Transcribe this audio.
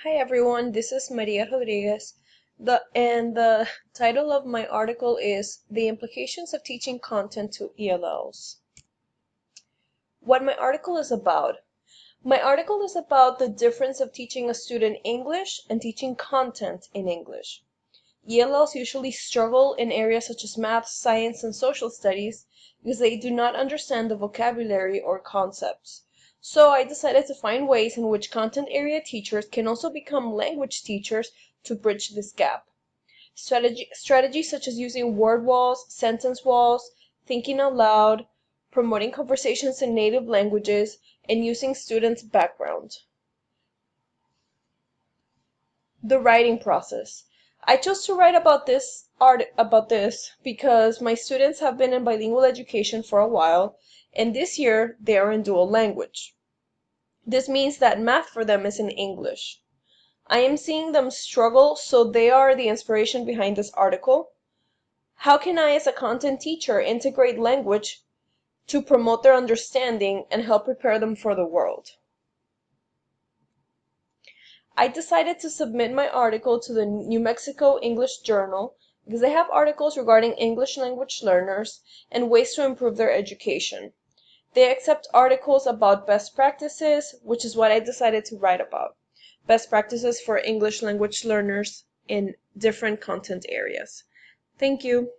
Hi everyone, this is Maria Rodriguez. The title of my article is The Implications of Teaching Content to ELLs. What my article is about. My article is about the difference of teaching a student English and teaching content in English. ELLs usually struggle in areas such as math, science, and social studies because they do not understand the vocabulary or concepts. So I decided to find ways in which content area teachers can also become language teachers to bridge this gap. Strategies such as using word walls, sentence walls, thinking out loud, promoting conversations in native languages, and using students' background. The writing process. I chose to write about this because my students have been in bilingual education for a while, and this year they are in dual language. This means that math for them is in English. I am seeing them struggle, so they are the inspiration behind this article. How can I, as a content teacher, integrate language to promote their understanding and help prepare them for the world? I decided to submit my article to the New Mexico English Journal because they have articles regarding English language learners and ways to improve their education. They accept articles about best practices, which is what I decided to write about. Best practices for English language learners in different content areas. Thank you.